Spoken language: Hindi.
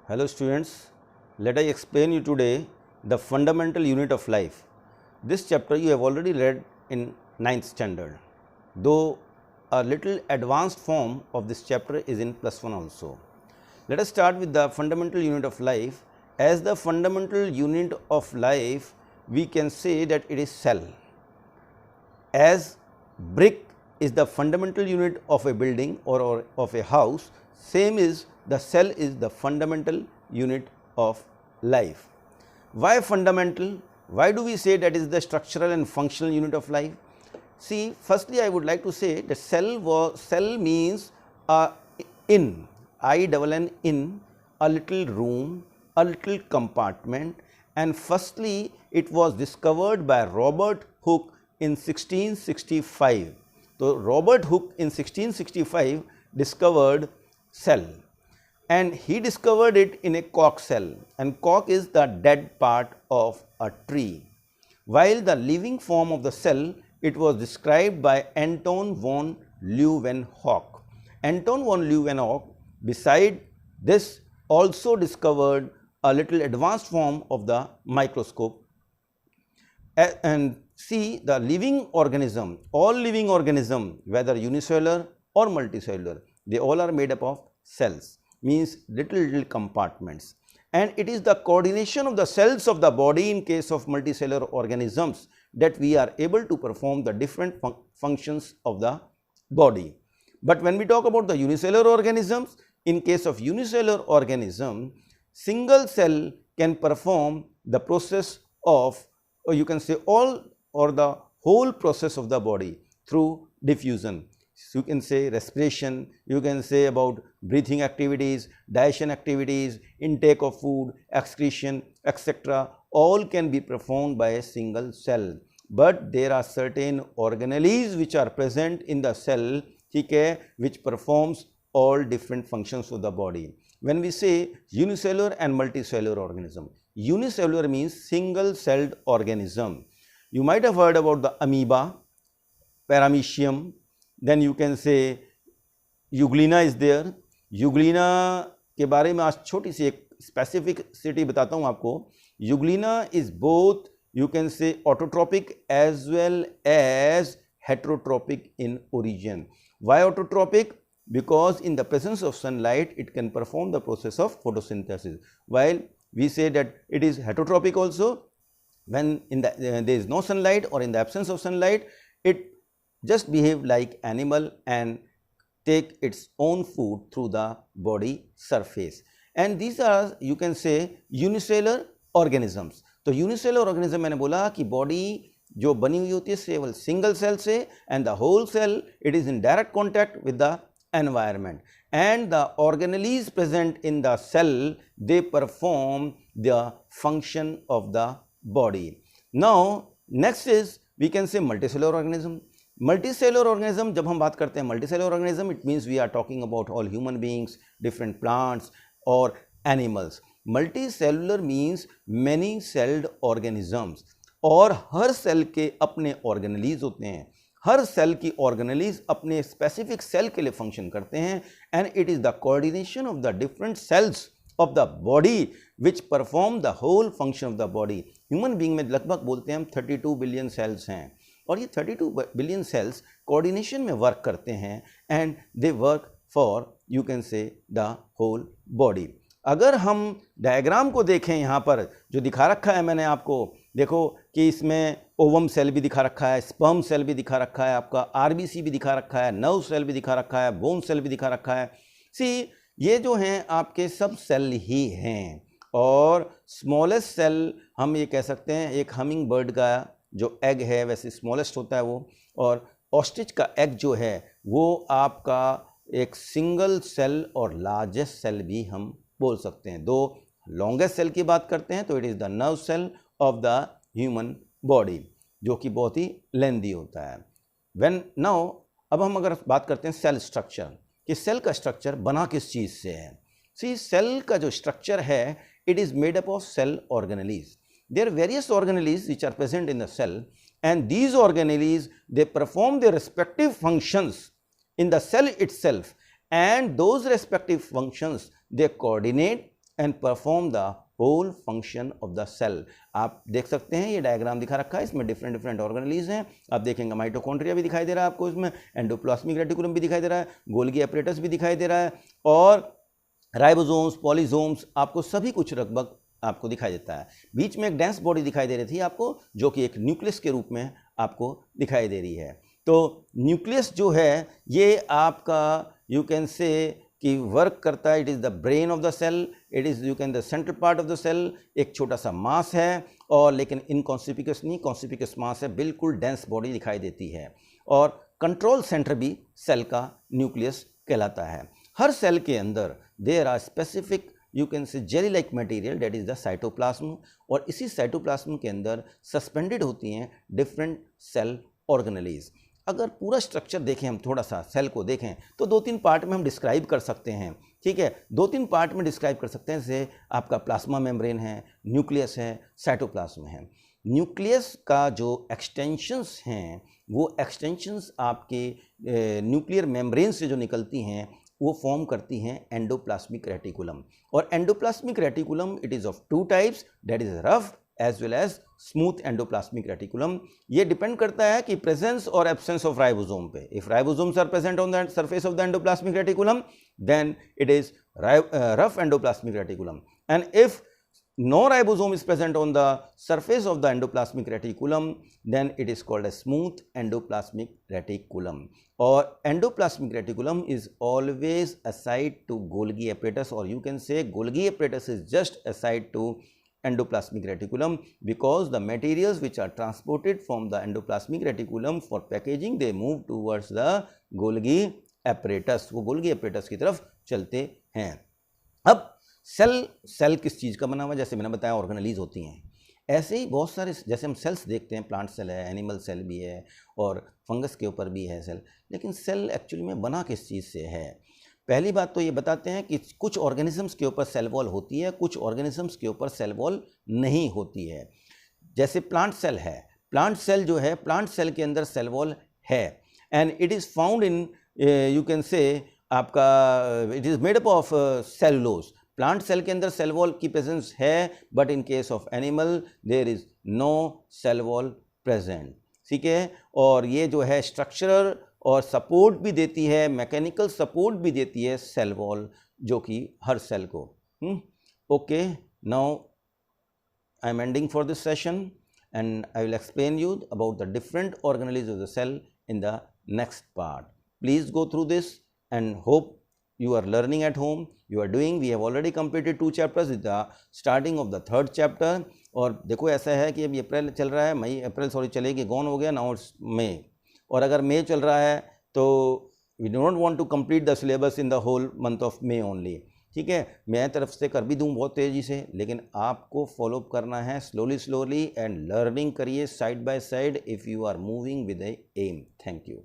Hello students, let I explain you today the fundamental unit of life. This chapter you have already read in 9th standard, though a little advanced form of this chapter is in +1 also. Let us start with the fundamental unit of life. As the fundamental unit of life, we can say that it is cell. As brick is the fundamental unit of a building or of a house, same is the cell is the fundamental unit of life. Why fundamental? Why do we say that is the structural and functional unit of life? See, firstly I would like to say that cell means in, in, a little room, a little compartment, and firstly it was discovered by Robert Hooke in 1665. So, Robert Hooke in 1665 discovered cell, and he discovered it in a cork cell, and cork is the dead part of a tree, while the living form of the cell, it was described by Anton von Leeuwenhoek. Anton von Leeuwenhoek beside this also discovered a little advanced form of the microscope. And see, the living organism, all living organism, whether unicellular or multicellular, they all are made up of cells, means little compartments, and it is the coordination of the cells of the body in case of multicellular organisms that we are able to perform the different functions of the body. But when we talk about the unicellular organisms, in case of unicellular organism, single cell can perform the process of, or you can say all or the whole process of the body through diffusion. So you can say respiration, you can say about breathing activities, digestion activities, intake of food, excretion, etc. all can be performed by a single cell. But there are certain organelles which are present in the cell, which performs all different functions of the body. When we say unicellular and multicellular organism, unicellular means single celled organism. You might have heard about the amoeba, paramecium, then you can say Euglena is there. Euglena के बारे में आज छोटी सी एक specificity बताता हूँ आपको. Euglena is both, you can say, autotrophic as well as heterotropic in origin. Why autotrophic? Because in the presence of sunlight it can perform the process of photosynthesis, while we say that it is heterotropic also when there is no sunlight or in the absence of sunlight, it just behave like animal and take its own food through the body surface. And these are, you can say, unicellular organisms. तो unicellular organism मैंने बोला कि body जो बनी हुई होती है केवल single cell से, and the whole cell it is in direct contact with the environment, and the organelles present in the cell, they perform the function of the body. Now next is, we can say, multicellular organism. Multicellular organism, जब हम बात करते हैं multicellular organism, it means we are talking about all human beings, different plants or animals. Multicellular means many celled organisms, और हर सेल के अपने ऑर्गेनलीज होते हैं, हर सेल की ऑर्गेनलीज अपने स्पेसिफिक सेल के लिए फंक्शन करते हैं, and it is the coordination of the different cells of the body which perform the whole function of the body. Human being में लगभग बोलते हैं हम 32 बिलियन सेल्स हैं, और ये 32 बिलियन सेल्स कोऑर्डिनेशन में वर्क करते हैं, and they work for, you can say, the whole body. अगर हम डायग्राम को देखें, यहाँ पर जो दिखा रखा है मैंने आपको, देखो कि इसमें ओवम सेल भी दिखा रखा है, स्पर्म सेल भी दिखा रखा है, आपका आरबीसी भी दिखा रखा है, नर्व सेल भी दिखा रखा है, बोन सेल भी दिखा रखा है. सी, ये जो हैं आपके सब सेल ही हैं, और स्मॉलेस्ट सेल हम ये कह सकते हैं, एक हमिंग बर्ड का जो एग है वैसे स्मॉलेस्ट होता है वो, और ऑस्ट्रिच का एग जो है वो आपका एक सिंगल सेल और लार्जेस्ट सेल भी हम बोल सकते हैं. दो लॉन्गेस्ट सेल की बात करते हैं तो it is the nerve cell of the human body, जो कि बहुत ही लेंदी होता है. व्हेन नाउ, अब हम अगर बात करते हैं सेल स्ट्रक्चर, कि सेल का स्ट्रक्चर बना किस चीज़ से है. सी, सेल का जो स्ट्रक्चर है, it is made up of cell organelles. There are various organelles which are present in the cell, and these organelles, they perform their respective functions in the cell itself, and those respective functions, they coordinate and perform the whole function of the cell. आप देख सकते हैं ये डायग्राम दिखा रखा है, इसमें डिफरेंट ऑर्गेनेलीज हैं। आप देखेंगे माइटोकॉन्ड्रिया भी दिखाई दे रहा है आपको, इसमें एंडोप्लाज्मिक रेटिकुलम भी दिखाई दे रहा है, गोल्गी एपरेटस भी दिखाई दे रहा है, और राइबोसोम्स, पॉलीसोम्स, आपको सभी कुछ लगभग आपको दिखाई देता है। बीच में एक डेंस बॉडी दिखाई दे रही थी आपको, जो कि एक न्यूक्लियस के रूप में आपको दिखाई दे रही है। तो न्यूक्लियस जो है ये आपका यू कैन से कि वर्क करता है, it is the brain of the cell, it is you can the central part of the cell. एक छोटा सा मास है और लेकिन इनकॉन्स्पिक्यूअस नहीं, कॉन्स्पिक्यूअस मास है, बिल्कुल डेंस बॉडी दिखाई देती है। और कंट्रोल सेंटर भी सेल का न्यूक्लियस कहलाता है। हर सेल के अंदर there are specific you can say jelly like material that is the cytoplasm, और इसी साइटोप्लाज्म के अंदर सस्पेंडेड होती हैं डिफरेंट सेल ऑर्गेनेलीज। अगर पूरा स्ट्रक्चर देखें, हम थोड़ा सा सेल को देखें तो 2-3 पार्ट में हम डिस्क्राइब कर सकते हैं, ठीक है। 2-3 पार्ट में डिस्क्राइब कर सकते हैं, जैसे आपका प्लाज्मा मेम्ब्रेन है, न्यूक्लियस है, साइटोप्लाज्म है। न्यूक्लियस का जो एक्सटेंशंस हैं वो एक्सटेंशंस आपके न्यूक्लियर मेम्ब्रेन से जो निकलती हैं वो फॉर्म करती हैं एंडोप्लाज्मिक रेटिकुलम। और endoplasmic reticulum it is of 2 types, that is rough as well as smooth endoplasmic reticulum. ये डिपेंड करता है कि प्रेजेंस और एब्सेंस ऑफ राइबोसोम पे। If ribosomes are present on the surface of the endoplasmic reticulum then it is rough endoplasmic reticulum, and if no ribosome is present on the surface of the endoplasmic reticulum then it is called a smooth endoplasmic reticulum. Or endoplasmic reticulum is always aside to Golgi apparatus, or you can say Golgi apparatus is just aside to endoplasmic reticulum, because the materials which are transported from the endoplasmic reticulum for packaging they move towards the Golgi apparatus, वो Golgi apparatus की तरफ चलते हैं। अब सेल किस चीज़ का बना हुआ है? जैसे मैंने बताया ऑर्गेनेलीज होती हैं, ऐसे ही बहुत सारे, जैसे हम सेल्स देखते हैं, प्लांट सेल है, एनिमल सेल भी है, और फंगस के ऊपर भी है सेल। लेकिन सेल एक्चुअली में बना किस चीज़ से है? पहली बात तो ये बताते हैं कि कुछ ऑर्गेनिजम्स के ऊपर सेल वॉल होती है, कुछ ऑर्गेनिजम्स के ऊपर सेल वॉल नहीं होती है। जैसे प्लांट सेल है, प्लांट सेल जो है, प्लांट सेल के अंदर सेल वॉल है, and it is found in you can say आपका it is made up of cellulose. Plant cell के अंदर सेल वॉल की प्रेजेंस है, but in case of animal there is no cell wall present, ठीक है। और ये जो है स्ट्रक्चरल और सपोर्ट भी देती है, मैकेनिकल सपोर्ट भी देती है सेल वॉल, जो कि हर सेल को। Okay, now I am ending for this session and I will explain you about the different organelles of the cell in the next part. Please go through this and hope you are learning at home. You are doing, we have already completed 2 chapters with the starting of the 3rd chapter. और देखो ऐसा है कि अभी अप्रैल चल रहा है, मई अप्रैल सॉरी चलेगी, गॉन हो गया, नाउ इट्स मई, और अगर मई चल रहा है तो we do not want to complete the syllabus in the whole month of May only, ठीक है। मैं तरफ से कर भी दूँ बहुत तेज़ी से, लेकिन आपको फॉलोअप करना है स्लोली एंड लर्निंग करिए side by side if you are moving with A M. Thank you.